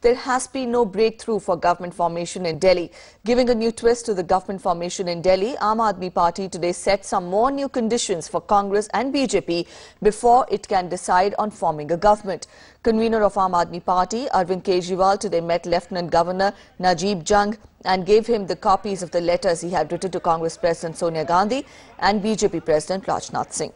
there has been no breakthrough for government formation in Delhi. Giving a new twist to the government formation in Delhi, Aam Aadmi Party today set some more new conditions for Congress and BJP before it can decide on forming a government. Convener of Aam Aadmi Party, Arvind Kejriwal, today met Lieutenant Governor Najib Jung and gave him the copies of the letters he had written to Congress President Sonia Gandhi and BJP President Rajnath Singh.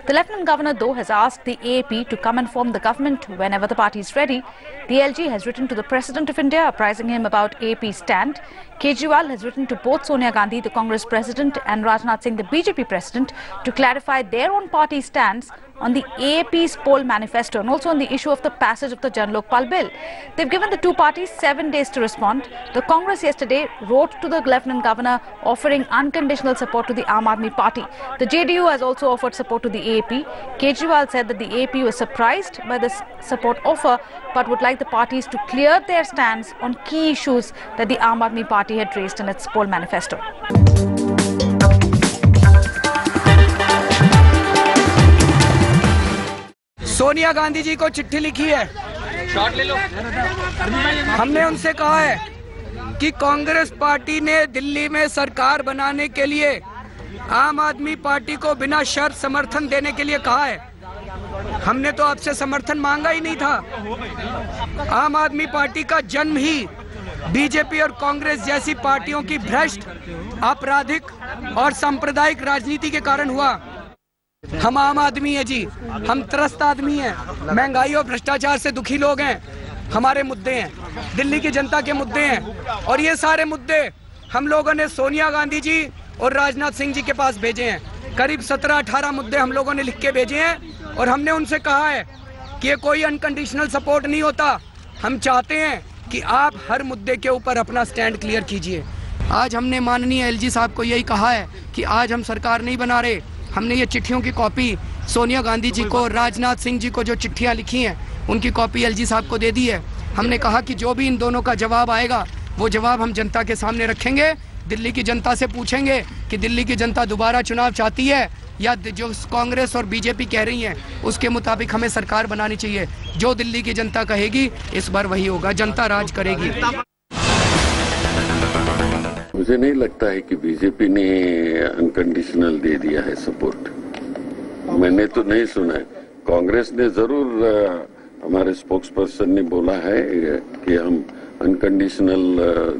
The Lieutenant Governor, though, has asked the AAP to come and form the government whenever the party is ready. The LG has written to the President of India, apprising him about AAP's stand. Kejriwal has written to both Sonia Gandhi, the Congress President, and Rajnath Singh, the BJP President, to clarify their own party stance on the AAP's poll manifesto and also on the issue of the passage of the Jan Lokpal bill. They've given the two parties 7 days to respond. The Congress yesterday wrote to the Lieutenant Governor offering unconditional support to the Aam Aadmi Party. The JDU has also offered support to the AAP. Kejriwal said that the AAP was surprised by this support offer but would like the parties to clear their stance on key issues that the Aam Aadmi Party had raised in its poll manifesto. Sonia Gandhi ji को चिट्ठी लिखी है। Shot ले लो। हमने उनसे कहा है कि कांग्रेस पार्टी ने दिल्ली में सरकार बनाने के लिए आम आदमी पार्टी को बिना शर्त समर्थन देने के लिए कहा है। हमने तो आपसे समर्थन मांगा ही नहीं था। आम आदमी पार्टी का जन्म ही बीजेपी और कांग्रेस जैसी पार्टियों की भ्रष्ट, आपराधिक और सांप्रदायिक राजनीति के कारण हुआ। हम आम आदमी हैं जी, हम त्रस्त आदमी हैं, महंगाई और भ्रष्टाचार से दुखी लोग हैं। हमारे मुद्दे हैं, दिल्ली की जनता के मुद्दे हैं और ये सारे मुद्दे हम लोगों ने सोनिया गांधी जी और राजनाथ सिंह जी के पास भेजे हैं। करीब 17-18 मुद्दे हम लोगों ने लिख के भेजे हैं और हमने उनसे कहा है कि ये कोई अनकंडीशनल सपोर्ट नहीं होता। हम चाहते हैं कि आप हर मुद्दे के ऊपर अपना स्टैंड क्लियर कीजिए। आज हमने माननीय एलजी साहब को यही कहा है कि आज हम सरकार नहीं बना रहे। हमने ये चिट्ठियों की कॉपी सोनिया गांधी जी को, राजनाथ सिंह जी को जो चिट्ठियां लिखी हैं उनकी कॉपी एलजी साहब को दे दी है। हमने कहा कि जो भी इन दोनों का जवाब आएगा वो जवाब हम जनता के सामने रखेंगे। दिल्ली की जनता से पूछेंगे कि दिल्ली की जनता दोबारा चुनाव चाहती है या जो कांग्रेस और बीजेपी कह रही हैं उसके मुताबिक हमें सरकार बनानी चाहिए। जो दिल्ली की जनता कहेगी इस बार वही होगा, जनता राज करेगी। मुझे नहीं लगता है कि बीजेपी ने अनकंडीशनल दे दिया है सपोर्ट। मैंने तो नहीं सुना है। कांग्रेस ने जरूर, हमारे स्पोक्स पर्सन ने बोला है कि हम अनकंडीशनल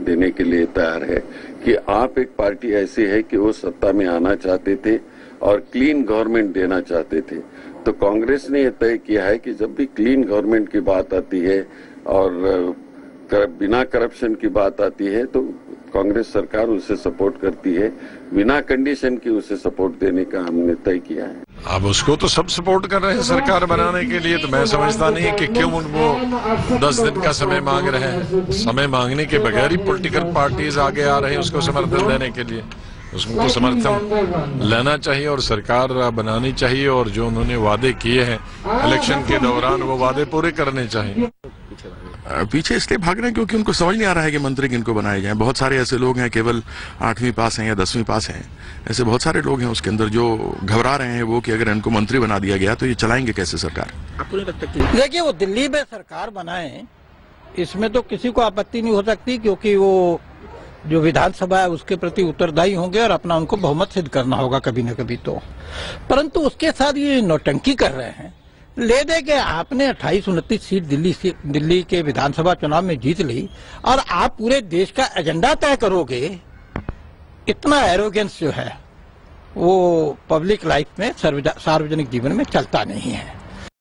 देने के लिए तैयार है कि आप एक पार्टी ऐसी है कि वो सत्ता में आना चाहते थे और क्लीन गवर्नमेंट देना चाहते थे। तो कांग्रेस ने यह तय किया है कि जब भी क्लीन गवर्नमेंट की बात आती है और बिना करप्शन की बात आती है तो कांग्रेस सरकार उसे सपोर्ट करती है। बिना कंडीशन की उसे सपोर्ट देने का हमने तय किया है। अब उसको तो सब सपोर्ट कर रहे हैं सरकार बनाने के लिए, तो मैं समझता नहीं कि क्यों वो 10 दिन का समय मांग रहे हैं। समय मांगने के बगैर ही पॉलिटिकल पार्टीज आगे आ रहे हैं उसको समर्थन देने के लिए। उसको समर्थन लेना चाहिए और सरकार बनानी चाहिए और जो उन्होंने वादे किए हैं इलेक्शन के दौरान वो वादे पूरे करने चाहिए। पीछे इसलिए भाग रहे हैं क्योंकि उनको समझ नहीं आ रहा है कि मंत्री किनको बनाए जाएं। बहुत सारे ऐसे लोग हैं केवल 8वीं पास हैं या 10वीं पास हैं। ऐसे बहुत सारे लोग हैं उसके अंदर जो घबरा रहे हैं वो कि अगर इनको मंत्री बना दिया गया तो ये चलाएंगे कैसे सरकार। देखिए, वो दिल्ली में सरकार बनाए इसमें तो किसी को आपत्ति नहीं हो सकती, क्योंकि वो जो विधानसभा है उसके प्रति उत्तरदायी होंगे और अपना उनको बहुमत सिद्ध करना होगा कभी न कभी तो। परंतु उसके साथ ये नौटंकी कर रहे हैं, ले दे के आपने 28-29 सीट दिल्ली के विधानसभा चुनाव में जीत ली और आप पूरे देश का एजेंडा तय करोगे। इतना एरोगेंस जो है वो पब्लिक लाइफ में, सार्वजनिक जीवन में चलता नहीं है।